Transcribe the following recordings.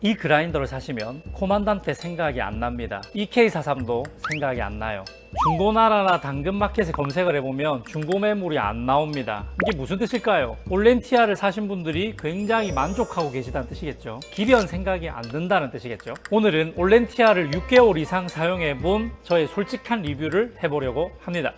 이 그라인더를 사시면 코만단테 생각이 안 납니다. EK43도 생각이 안 나요. 중고나라나 당근마켓에 검색을 해보면 중고 매물이 안 나옵니다. 이게 무슨 뜻일까요? 올렌티아를 사신 분들이 굉장히 만족하고 계시다는 뜻이겠죠. 기변 생각이 안 든다는 뜻이겠죠. 오늘은 올렌티아를 6개월 이상 사용해 본 저의 솔직한 리뷰를 해보려고 합니다.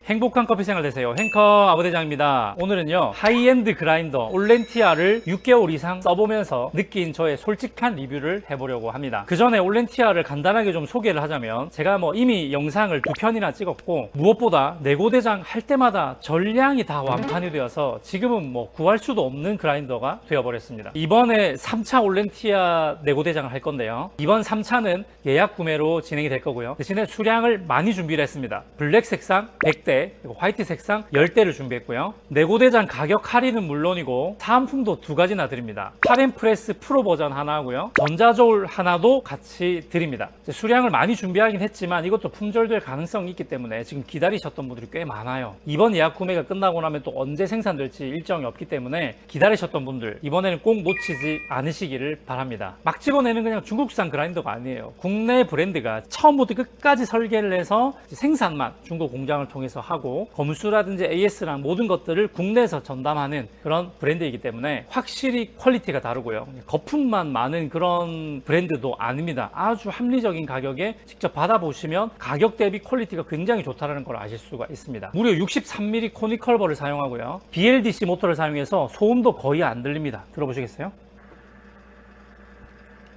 행복한 커피 생활 되세요. 행커 아부대장입니다. 오늘은요, 하이엔드 그라인더 올렌티아를 6개월 이상 써보면서 느낀 저의 솔직한 리뷰를 해보려고 합니다. 그 전에 올렌티아를 간단하게 좀 소개를 하자면, 제가 이미 영상을 2편이나 찍었고, 무엇보다 내고대장 할 때마다 전량이 다 완판이 되어서 지금은 구할 수도 없는 그라인더가 되어버렸습니다. 이번에 3차 올렌티아 내고대장을 할 건데요, 이번 3차는 예약 구매로 진행이 될 거고요, 대신에 수량을 많이 준비를 했습니다. 블랙 색상 100대, 그리고 화이트 색상 10대를 준비했고요. 내고대장 가격 할인은 물론이고 사은품도 2가지나 드립니다. 팝앤프레스 프로 버전 하나 하고요, 전자저울 하나도 같이 드립니다. 수량을 많이 준비하긴 했지만 이것도 품절될 가능성이 있기 때문에 지금 기다리셨던 분들이 꽤 많아요. 이번 예약 구매가 끝나고 나면 또 언제 생산될지 일정이 없기 때문에 기다리셨던 분들, 이번에는 꼭 놓치지 않으시기를 바랍니다. 막 집어내는 그냥 중국산 그라인더가 아니에요. 국내 브랜드가 처음부터 끝까지 설계를 해서 생산만 중국 공장을 통해서 하고, 검수라든지 AS랑 모든 것들을 국내에서 전담하는 그런 브랜드이기 때문에 확실히 퀄리티가 다르고요, 거품만 많은 그런 브랜드도 아닙니다. 아주 합리적인 가격에 직접 받아보시면 가격 대비 퀄리티가 굉장히 좋다는 걸 아실 수가 있습니다. 무려 63mm 코니컬버를 사용하고요, BLDC 모터를 사용해서 소음도 거의 안 들립니다. 들어보시겠어요?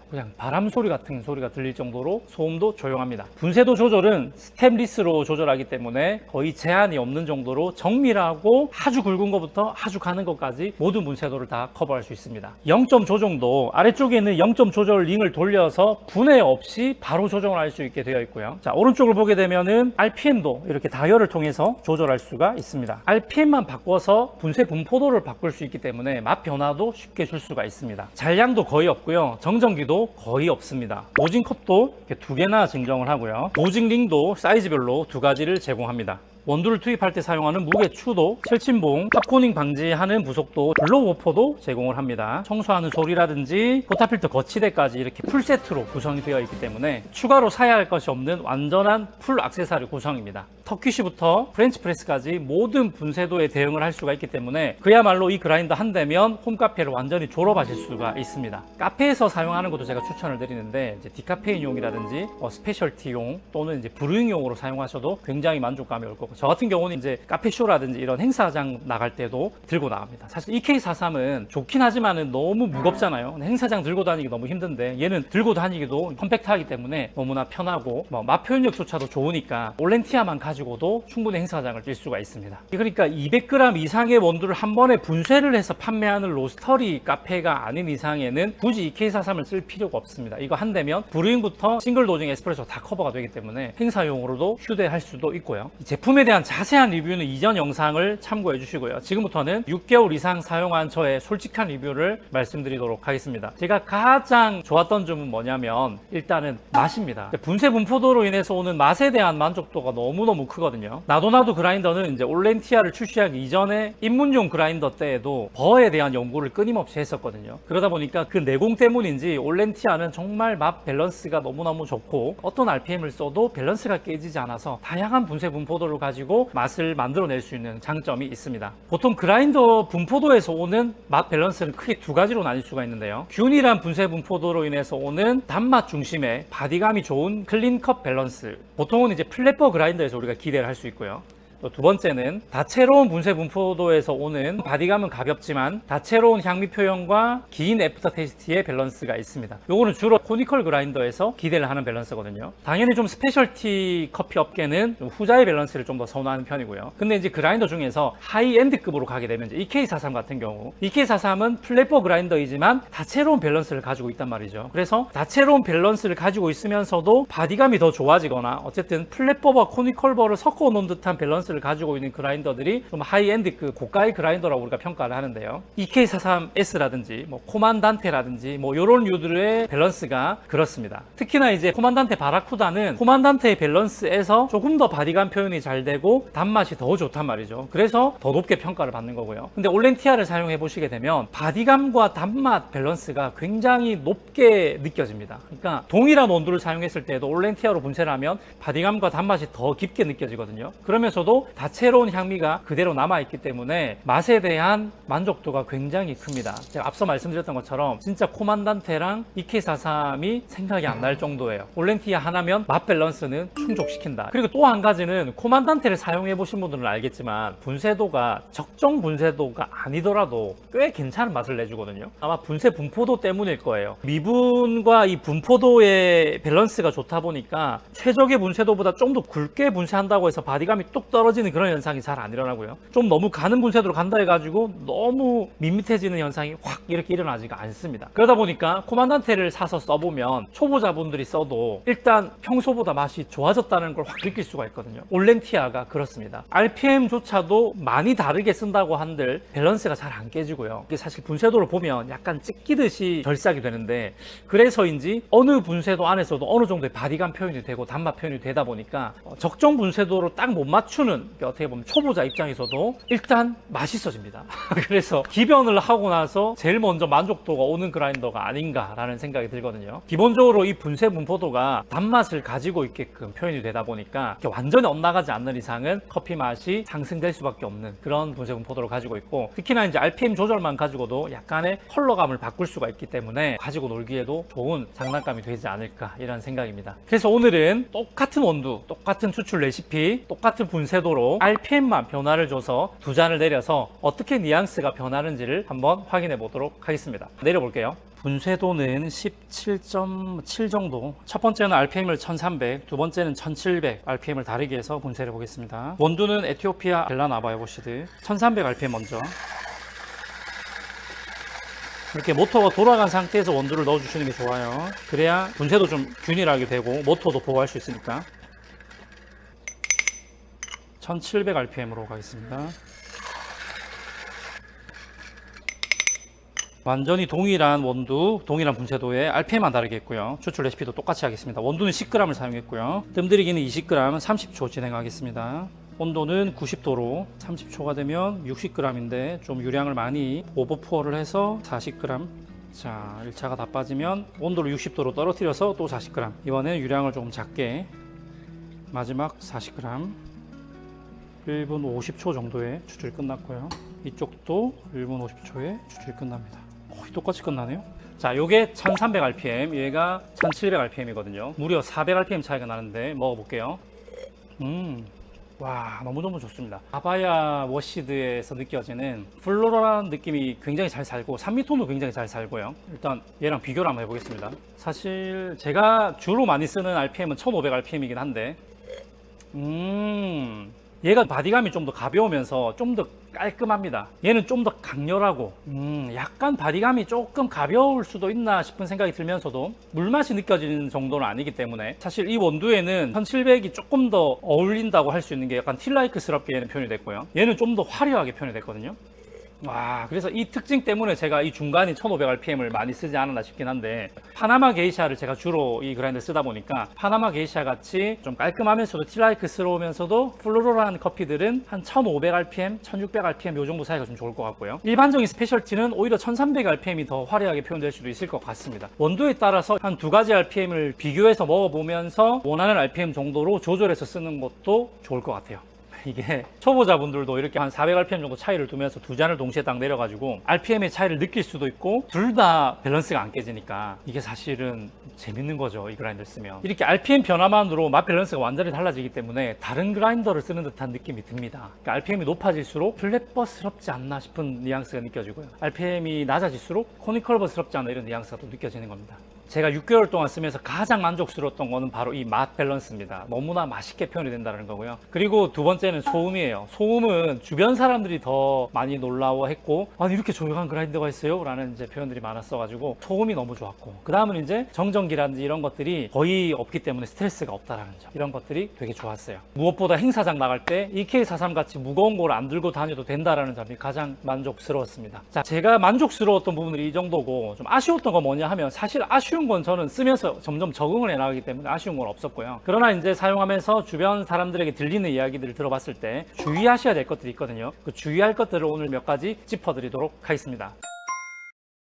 그냥 바람 소리 같은 소리가 들릴 정도로 소음도 조용합니다. 분쇄도 조절은 스텝리스로 조절하기 때문에 거의 제한이 없는 정도로 정밀하고 아주 굵은 것부터 아주 가는 것까지 모든 분쇄도를 다 커버할 수 있습니다. 0점 조정도 아래쪽에 있는 0점 조절 링을 돌려서 분해 없이 바로 조정을 할 수 있게 되어 있고요. 자, 오른쪽을 보게 되면은 RPM도 이렇게 다이얼을 통해서 조절할 수가 있습니다. RPM만 바꿔서 분쇄 분포도를 바꿀 수 있기 때문에 맛 변화도 쉽게 줄 수가 있습니다. 잔량도 거의 없고요, 정전기도 거의 없습니다. 노징컵도 이렇게 2개나 증정을 하고요, 노징링도 사이즈별로 2가지를 제공합니다. 원두를 투입할 때 사용하는 무게 추도, 철침봉, 팝코닝 방지하는 부속도, 블로우 워퍼도 제공을 합니다. 청소하는 소리라든지 포타필터 거치대까지 이렇게 풀세트로 구성이 되어 있기 때문에 추가로 사야 할 것이 없는 완전한 풀 액세서리 구성입니다. 터키쉬부터 프렌치 프레스까지 모든 분쇄도에 대응을 할 수가 있기 때문에 그야말로 이 그라인더 한 대면 홈카페를 완전히 졸업하실 수가 있습니다. 카페에서 사용하는 것도 제가 추천을 드리는데, 이제 디카페인용이라든지 스페셜티용 또는 이제 브루잉용으로 사용하셔도 굉장히 만족감이 올 거고, 저 같은 경우는 이제 카페쇼라든지 이런 행사장 나갈 때도 들고 나갑니다. 사실 EK43은 좋긴 하지만은 너무 무겁잖아요. 행사장 들고 다니기 너무 힘든데 얘는 들고 다니기도 컴팩트하기 때문에 너무나 편하고, 맛 표현력조차도 좋으니까 올렌티아만 가지고도 충분히 행사장을 뛸 수가 있습니다. 그러니까 200g 이상의 원두를 한 번에 분쇄를 해서 판매하는 로스터리 카페가 아닌 이상에는 굳이 EK43을 쓸 필요가 없습니다. 이거 한 대면 브루잉부터 싱글 도징 에스프레소 다 커버가 되기 때문에 행사용으로도 휴대할 수도 있고요. 이 제품에 대한 자세한 리뷰는 이전 영상을 참고해 주시고요, 지금부터는 6개월 이상 사용한 저의 솔직한 리뷰를 말씀드리도록 하겠습니다. 제가 가장 좋았던 점은 뭐냐면 일단은 맛입니다. 분쇄 분포도로 인해서 오는 맛에 대한 만족도가 너무너무 크거든요. 나도나도 그라인더는 이제 올렌티아를 출시하기 이전에 입문용 그라인더 때에도 버에 대한 연구를 끊임없이 했었거든요. 그러다 보니까 그 내공 때문인지 올렌티아는 정말 맛 밸런스가 너무너무 좋고, 어떤 RPM을 써도 밸런스가 깨지지 않아서 다양한 분쇄 분포도를 가지고 맛을 만들어낼 수 있는 장점이 있습니다. 보통 그라인더 분포도에서 오는 맛 밸런스는 크게 2가지로 나뉠 수가 있는데요, 균일한 분쇄 분포도로 인해서 오는 단맛 중심의 바디감이 좋은 클린컵 밸런스, 보통은 이제 플랫버 그라인더에서 우리가 기대를 할 수 있고요, 또 2번째는 다채로운 분쇄 분포도에서 오는 바디감은 가볍지만 다채로운 향미 표현과 긴 애프터 테이스트의 밸런스가 있습니다. 요거는 주로 코니컬 그라인더에서 기대를 하는 밸런스거든요. 당연히 좀 스페셜티 커피 업계는 좀 후자의 밸런스를 좀 더 선호하는 편이고요. 근데 이제 그라인더 중에서 하이엔드급으로 가게 되면 이제 EK43 같은 경우, EK43은 플랫버 그라인더이지만 다채로운 밸런스를 가지고 있단 말이죠. 그래서 다채로운 밸런스를 가지고 있으면서도 바디감이 더 좋아지거나 어쨌든 플랫버와 코니컬버를 섞어 놓은 듯한 밸런스 퍼포먼스를 가지고 있는 그라인더들이 좀 하이엔드 그 고가의 그라인더라고 우리가 평가를 하는데요. EK43S라든지 뭐 코만단테라든지 뭐 이런 류들의 밸런스가 그렇습니다. 특히나 이제 코만단테 바라쿠다는 코만단테의 밸런스에서 조금 더 바디감 표현이 잘 되고 단맛이 더 좋단 말이죠. 그래서 더 높게 평가를 받는 거고요. 근데 올렌티아를 사용해 보시게 되면 바디감과 단맛 밸런스가 굉장히 높게 느껴집니다. 그러니까 동일한 원두를 사용했을 때도 올렌티아로 분쇄를 하면 바디감과 단맛이 더 깊게 느껴지거든요. 그러면서도 다채로운 향미가 그대로 남아있기 때문에 맛에 대한 만족도가 굉장히 큽니다. 제가 앞서 말씀드렸던 것처럼 진짜 코만단테랑 EK43이 생각이 안 날 정도예요. 올렌티아 하나면 맛 밸런스는 충족시킨다. 그리고 또 한 가지는 코만단테를 사용해 보신 분들은 알겠지만 분쇄도가 적정 분쇄도가 아니더라도 꽤 괜찮은 맛을 내주거든요. 아마 분쇄 분포도 때문일 거예요. 미분과 이 분포도의 밸런스가 좋다 보니까 최적의 분쇄도보다 좀 더 굵게 분쇄한다고 해서 바디감이 뚝 떨어지는 그런 현상이 잘 안 일어나고요. 좀 너무 가는 분쇄도로 간다 해가지고 너무 밋밋해지는 현상이 확 이렇게 일어나지가 않습니다. 그러다 보니까 코만단테를 사서 써보면 초보자분들이 써도 일단 평소보다 맛이 좋아졌다는 걸 확 느낄 수가 있거든요. 올렌티아가 그렇습니다. RPM조차도 많이 다르게 쓴다고 한들 밸런스가 잘 안 깨지고요. 이게 사실 분쇄도를 보면 약간 찢기듯이 결삭이 되는데 그래서인지 어느 분쇄도 안에서도 어느 정도의 바디감 표현이 되고 단맛 표현이 되다 보니까 적정 분쇄도로 딱 못 맞추는 어떻게 보면 초보자 입장에서도 일단 맛있어집니다. 그래서 기변을 하고 나서 제일 먼저 만족도가 오는 그라인더가 아닌가라는 생각이 들거든요. 기본적으로 이 분쇄 분포도가 단맛을 가지고 있게끔 표현이 되다 보니까 완전히 엇나가지 않는 이상은 커피 맛이 상승될 수밖에 없는 그런 분쇄 분포도를 가지고 있고, 특히나 이제 RPM 조절만 가지고도 약간의 컬러감을 바꿀 수가 있기 때문에 가지고 놀기에도 좋은 장난감이 되지 않을까 이런 생각입니다. 그래서 오늘은 똑같은 원두, 똑같은 추출 레시피, 똑같은 분쇄도로 RPM만 변화를 줘서 두 잔을 내려서 어떻게 뉘앙스가 변하는지를 한번 확인해 보도록 하겠습니다. 내려볼게요. 분쇄도는 17.7 정도. 첫 번째는 RPM을 1300, 두 번째는 1700 RPM을 다르게 해서 분쇄를 보겠습니다. 원두는 에티오피아 벨라나바 요거시드 1300 RPM 먼저. 이렇게 모터가 돌아간 상태에서 원두를 넣어주시는 게 좋아요. 그래야 분쇄도 좀 균일하게 되고 모터도 보호할 수 있으니까. 1700 RPM으로 가겠습니다. 완전히 동일한 원두, 동일한 분쇄도에 RPM만 다르게 했고요. 추출 레시피도 똑같이 하겠습니다. 원두는 10g을 사용했고요. 뜸들이기는 20g 30초 진행하겠습니다. 온도는 90도로 30초가 되면 60g인데 좀 유량을 많이 오버푸어를 해서 40g. 자, 1차가 다 빠지면 온도를 60도로 떨어뜨려서 또 40g. 이번에는 유량을 조금 작게, 마지막 40g. 1분 50초 정도에 추출이 끝났고요. 이쪽도 1분 50초에 추출이 끝납니다. 거의 똑같이 끝나네요. 자, 요게 1300rpm, 얘가 1700rpm이거든요. 무려 400rpm 차이가 나는데 먹어볼게요. 와, 너무너무 좋습니다. 아바야 워시드에서 느껴지는 플로럴한 느낌이 굉장히 잘 살고 산미톤도 굉장히 잘 살고요. 일단 얘랑 비교를 한번 해보겠습니다. 사실 제가 주로 많이 쓰는 RPM은 1500rpm이긴 한데 얘가 바디감이 좀 더 가벼우면서 좀 더 깔끔합니다. 얘는 좀 더 강렬하고 약간 바디감이 조금 가벼울 수도 있나 싶은 생각이 들면서도 물맛이 느껴지는 정도는 아니기 때문에 사실 이 원두에는 1700이 조금 더 어울린다고 할 수 있는 게 약간 틸라이크스럽게 얘는 표현이 됐고요. 얘는 좀 더 화려하게 표현이 됐거든요. 와, 그래서 이 특징 때문에 제가 이 중간이 1500rpm을 많이 쓰지 않았나 싶긴 한데, 파나마 게이샤를 제가 주로 이 그라인더 쓰다 보니까 파나마 게이샤 같이 좀 깔끔하면서도 틸라이크스러우면서도 플로럴한 커피들은 한 1500rpm, 1600rpm 요 정도 사이가 좀 좋을 것 같고요. 일반적인 스페셜티는 오히려 1300rpm이 더 화려하게 표현될 수도 있을 것 같습니다. 원두에 따라서 한 두 가지 rpm을 비교해서 먹어보면서 원하는 rpm 정도로 조절해서 쓰는 것도 좋을 것 같아요. 이게 초보자분들도 이렇게 한 400rpm 정도 차이를 두면서 두 잔을 동시에 딱 내려가지고 RPM의 차이를 느낄 수도 있고 둘 다 밸런스가 안 깨지니까 이게 사실은 재밌는 거죠. 이 그라인더를 쓰면 이렇게 RPM 변화만으로 맛 밸런스가 완전히 달라지기 때문에 다른 그라인더를 쓰는 듯한 느낌이 듭니다. 그러니까 RPM이 높아질수록 플랫버스럽지 않나 싶은 뉘앙스가 느껴지고요. RPM이 낮아질수록 코니컬버스럽지 않나 이런 뉘앙스가 또 느껴지는 겁니다. 제가 6개월 동안 쓰면서 가장 만족스러웠던 거는 바로 이 맛 밸런스입니다. 너무나 맛있게 표현이 된다는 거고요. 그리고 두 번째는 소음이에요. 소음은 주변 사람들이 더 많이 놀라워했고, 아니 이렇게 조용한 그라인더가 있어요? 라는 이제 표현들이 많았어가지고 소음이 너무 좋았고, 그 다음은 이제 정전기라든지 이런 것들이 거의 없기 때문에 스트레스가 없다라는 점, 이런 것들이 되게 좋았어요. 무엇보다 행사장 나갈 때 EK43 같이 무거운 걸 안 들고 다녀도 된다라는 점이 가장 만족스러웠습니다. 자, 제가 만족스러웠던 부분들이 이 정도고, 좀 아쉬웠던 건 뭐냐 하면, 사실 아쉬운 건 저는 쓰면서 점점 적응을 해나가기 때문에 아쉬운 건 없었고요. 그러나 이제 사용하면서 주변 사람들에게 들리는 이야기들을 들어봤을 때 주의하셔야 될 것들이 있거든요. 그 주의할 것들을 오늘 몇 가지 짚어드리도록 하겠습니다.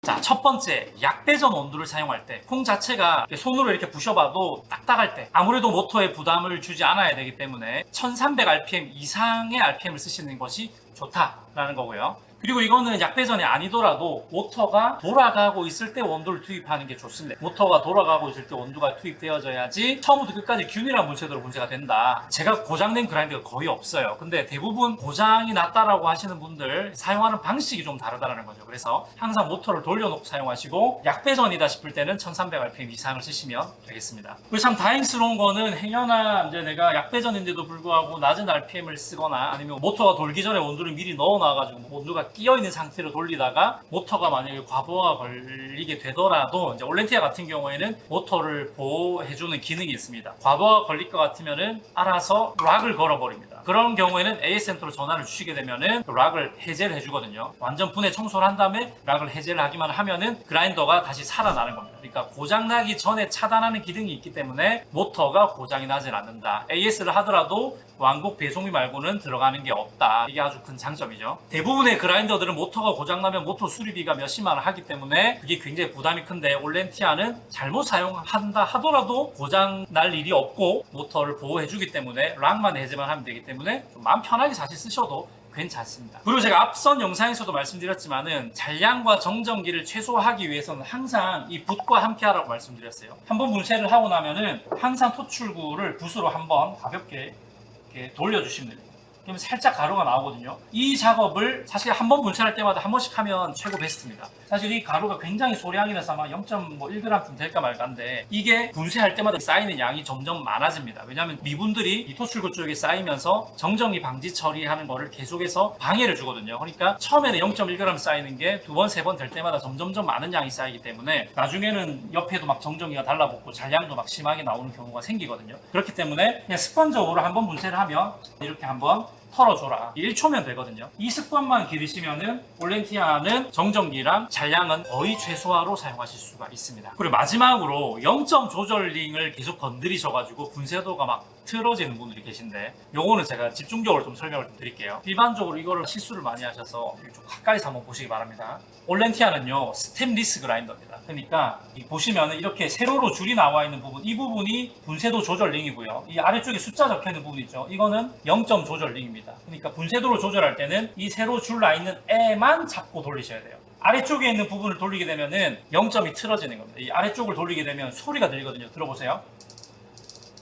자, 첫 번째, 약배전 온도를 사용할 때 콩 자체가 손으로 이렇게 부셔봐도 딱딱할 때 아무래도 모터에 부담을 주지 않아야 되기 때문에 1300rpm 이상의 rpm을 쓰시는 것이 좋다라는 거고요. 그리고 이거는 약배전이 아니더라도 모터가 돌아가고 있을 때 온도를 투입하는 게 좋습니다. 모터가 돌아가고 있을 때 온도가 투입되어져야지 처음부터 끝까지 균일한 분쇄도로 분쇄가 된다. 제가 고장낸 그라인더가 거의 없어요. 근데 대부분 고장이 났다라고 하시는 분들 사용하는 방식이 좀 다르다는 거죠. 그래서 항상 모터를 돌려놓고 사용하시고, 약배전이다 싶을 때는 1300rpm 이상을 쓰시면 되겠습니다. 그리고 참 다행스러운 거는 행여나 이제 내가 약배전인데도 불구하고 낮은 rpm을 쓰거나 아니면 모터가 돌기 전에 온도를 미리 넣어놔가지고 온도가 끼어있는 상태로 돌리다가 모터가 만약에 과부하가 걸리게 되더라도, 이제 올렌티아 같은 경우에는 모터를 보호해주는 기능이 있습니다. 과부하가 걸릴 것 같으면은 알아서 락을 걸어버립니다. 그런 경우에는 AS센터로 전화를 주시게 되면은 그 락을 해제를 해주거든요. 완전 분해 청소를 한 다음에 락을 해제를 하기만 하면은 그라인더가 다시 살아나는 겁니다. 그러니까 고장나기 전에 차단하는 기능이 있기 때문에 모터가 고장이 나질 않는다. AS를 하더라도 완곡 배송비 말고는 들어가는 게 없다. 이게 아주 큰 장점이죠. 대부분의 그라인더들은 모터가 고장나면 모터 수리비가 몇십만 원 하기 때문에 그게 굉장히 부담이 큰데, 올렌티아는 잘못 사용한다 하더라도 고장 날 일이 없고 모터를 보호해주기 때문에 락만 해제만 하면 되기 때문에 좀 마음 편하게 사실 쓰셔도 괜찮습니다. 그리고 제가 앞선 영상에서도 말씀드렸지만은 잔량과 정전기를 최소화하기 위해서는 항상 이 붓과 함께 하라고 말씀드렸어요. 한번 분쇄를 하고 나면은 항상 토출구를 붓으로 한번 가볍게 이렇게 돌려주시면 됩니다. 그러면 살짝 가루가 나오거든요. 이 작업을 사실 한 번 분쇄할 때마다 한 번씩 하면 최고 베스트입니다. 사실 이 가루가 굉장히 소량이 나서 아마 0.1g쯤 될까 말까인데, 이게 분쇄할 때마다 쌓이는 양이 점점 많아집니다. 왜냐하면 미분들이 이 토출구 쪽에 쌓이면서 정전기 방지 처리하는 거를 계속해서 방해를 주거든요. 그러니까 처음에는 0.1g 쌓이는 게 두 번, 세 번 될 때마다 점점 많은 양이 쌓이기 때문에 나중에는 옆에도 막 정전기가 달라붙고 잔량도 막 심하게 나오는 경우가 생기거든요. 그렇기 때문에 그냥 습관적으로 한번 분쇄를 하면 이렇게 한번 털어줘라. 1초면 되거든요. 이 습관만 기르시면은 올렌티아는 정전기랑 잔량은 거의 최소화로 사용하실 수가 있습니다. 그리고 마지막으로 0점 조절링을 계속 건드리셔가지고 분쇄도가 막 틀어지는 분들이 계신데, 요거는 제가 집중적으로 좀 설명을 좀 드릴게요. 일반적으로 이거를 실수를 많이 하셔서 좀 가까이서 한번 보시기 바랍니다. 올렌티아는요 스텝리스 그라인더입니다. 그러니까 보시면 이렇게 세로로 줄이 나와 있는 부분, 이 부분이 분쇄도 조절 링이고요. 이 아래쪽에 숫자 적혀 있는 부분 있죠, 이거는 0점 조절 링입니다. 그러니까 분쇄도를 조절할 때는 이 세로 줄 나 있는 애만 잡고 돌리셔야 돼요. 아래쪽에 있는 부분을 돌리게 되면은 0점이 틀어지는 겁니다. 이 아래쪽을 돌리게 되면 소리가 들리거든요. 들어보세요.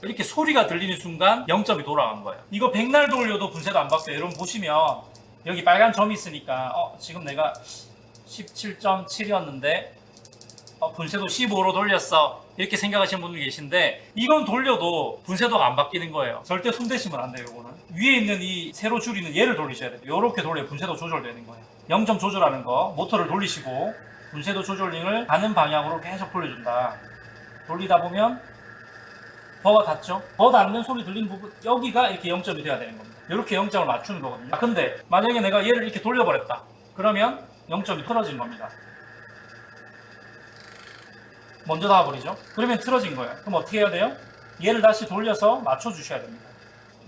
이렇게 소리가 들리는 순간 0점이 돌아간 거예요. 이거 백날 돌려도 분쇄도 안 바뀌어요. 여러분 보시면 여기 빨간 점이 있으니까 지금 내가 17.7이었는데 분쇄도 15로 돌렸어, 이렇게 생각하시는 분들이 계신데, 이건 돌려도 분쇄도가 안 바뀌는 거예요. 절대 손대시면 안 돼요. 이거는 위에 있는 이 세로 줄이는 얘를 돌리셔야 돼요. 이렇게 돌려야 분쇄도 조절되는 거예요. 0점 조절하는 거, 모터를 돌리시고 분쇄도 조절링을 가는 방향으로 계속 돌려준다. 돌리다 보면 버가 닿죠? 버 닿는 소리 들리는 부분, 여기가 이렇게 0점이 돼야 되는 겁니다. 이렇게 0점을 맞추는 거거든요. 근데 만약에 내가 얘를 이렇게 돌려버렸다, 그러면 0점이 틀어진 겁니다. 먼저 닿아버리죠? 그러면 틀어진 거예요. 그럼 어떻게 해야 돼요? 얘를 다시 돌려서 맞춰주셔야 됩니다.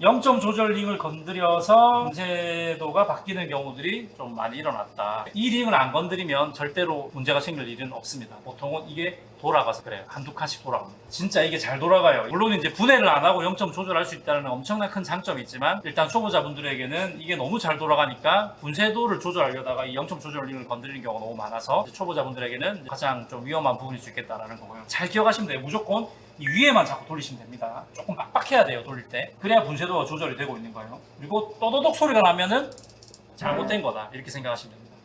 0점 조절 링을 건드려서 분쇄도가 바뀌는 경우들이 좀 많이 일어났다. 이 링을 안 건드리면 절대로 문제가 생길 일은 없습니다. 보통은 이게 돌아가서 그래요. 한두 칸씩 돌아갑니다. 진짜 이게 잘 돌아가요. 물론 이제 분해를 안 하고 0점 조절할 수 있다는 엄청난 큰 장점이 있지만, 일단 초보자분들에게는 이게 너무 잘 돌아가니까 분쇄도를 조절하려다가 이 0점 조절 링을 건드리는 경우가 너무 많아서 초보자분들에게는 가장 좀 위험한 부분일 수 있겠다라는 거고요. 잘 기억하시면 돼요. 무조건 이 위에만 자꾸 돌리시면 됩니다. 조금 빡빡해야 돼요, 돌릴 때. 그래야 분쇄도가 조절이 되고 있는 거예요. 그리고 또도독 소리가 나면은 잘못된 거다, 이렇게 생각하시면 됩니다.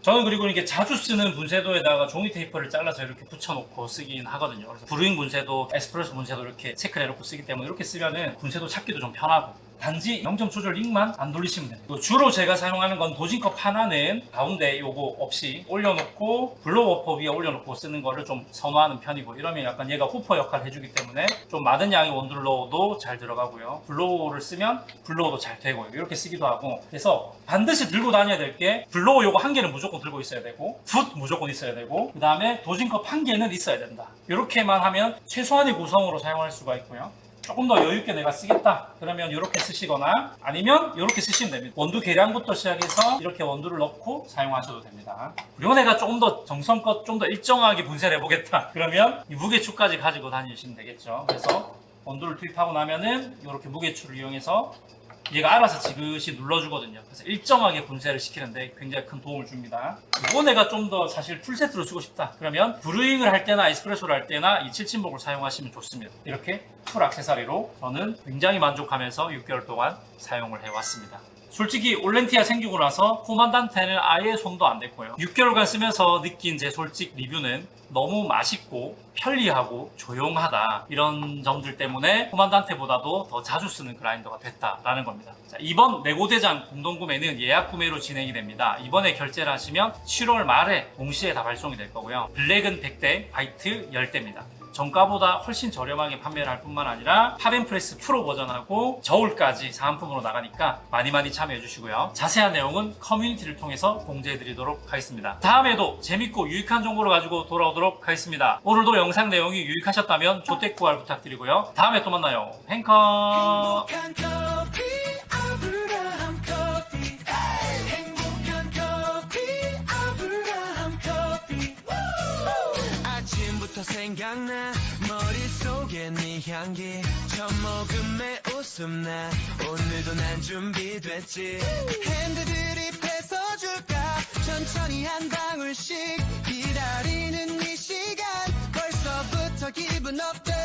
저는 그리고 이게 자주 쓰는 분쇄도에다가 종이 테이프를 잘라서 이렇게 붙여놓고 쓰긴 하거든요. 그래서 브루잉 분쇄도, 에스프레소 분쇄도 이렇게 체크를 해놓고 쓰기 때문에 이렇게 쓰면은 분쇄도 찾기도 좀 편하고, 단지 0점 조절 링만 안 돌리시면 됩니다. 주로 제가 사용하는 건 도징컵 하나는 가운데 요거 없이 올려놓고 블로워퍼 위에 올려놓고 쓰는 거를 좀 선호하는 편이고, 이러면 약간 얘가 호퍼 역할을 해주기 때문에 좀 많은 양의 원둘러도 잘 들어가고요, 블로워를 쓰면 블로워도 잘 되고요, 이렇게 쓰기도 하고. 그래서 반드시 들고 다녀야 될 게, 블로워 요거 한 개는 무조건 들고 있어야 되고, 붓 무조건 있어야 되고, 그 다음에 도징컵 한 개는 있어야 된다. 이렇게만 하면 최소한의 구성으로 사용할 수가 있고요. 조금 더 여유있게 내가 쓰겠다 그러면 이렇게 쓰시거나, 아니면 이렇게 쓰시면 됩니다. 원두 계량부터 시작해서 이렇게 원두를 넣고 사용하셔도 됩니다. 그리고 내가 조금 더 정성껏 좀 더 일정하게 분쇄를 해보겠다 그러면 이 무게추까지 가지고 다니시면 되겠죠. 그래서 원두를 투입하고 나면은 이렇게 무게추를 이용해서 얘가 알아서 지그시 눌러주거든요. 그래서 일정하게 분쇄를 시키는데 굉장히 큰 도움을 줍니다. 이거 내가 좀 더 사실 풀세트로 쓰고 싶다 그러면 브루잉을 할 때나 에스프레소를 할 때나 이 7친목을 사용하시면 좋습니다. 이렇게 풀 액세서리로 저는 굉장히 만족하면서 6개월 동안 사용을 해왔습니다. 솔직히 올렌티아 생기고 나서 코만단테는 아예 손도 안 댔고요. 6개월간 쓰면서 느낀 제 솔직 리뷰는 너무 맛있고 편리하고 조용하다, 이런 점들 때문에 코만단테보다도 더 자주 쓰는 그라인더가 됐다라는 겁니다. 자, 이번 레고대장 공동구매는 예약 구매로 진행이 됩니다. 이번에 결제를 하시면 7월 말에 동시에 다 발송이 될 거고요. 블랙은 100대, 화이트 10대입니다. 정가보다 훨씬 저렴하게 판매를 할 뿐만 아니라 팝앤프레스 프로 버전하고 저울까지 사은품으로 나가니까 많이 참여해 주시고요. 자세한 내용은 커뮤니티를 통해서 공지해 드리도록 하겠습니다. 다음에도 재밌고 유익한 정보를 가지고 돌아오도록 하겠습니다. 오늘도 영상 내용이 유익하셨다면 조댓구알 부탁드리고요. 다음에 또 만나요. 행커. 생각나 머릿속에 네 향기 첫 모금의 웃음나 오늘도 난 준비됐지 핸드드립해서 줄까 천천히 한 방울씩 기다리는 이 시간 벌써부터 기분 업돼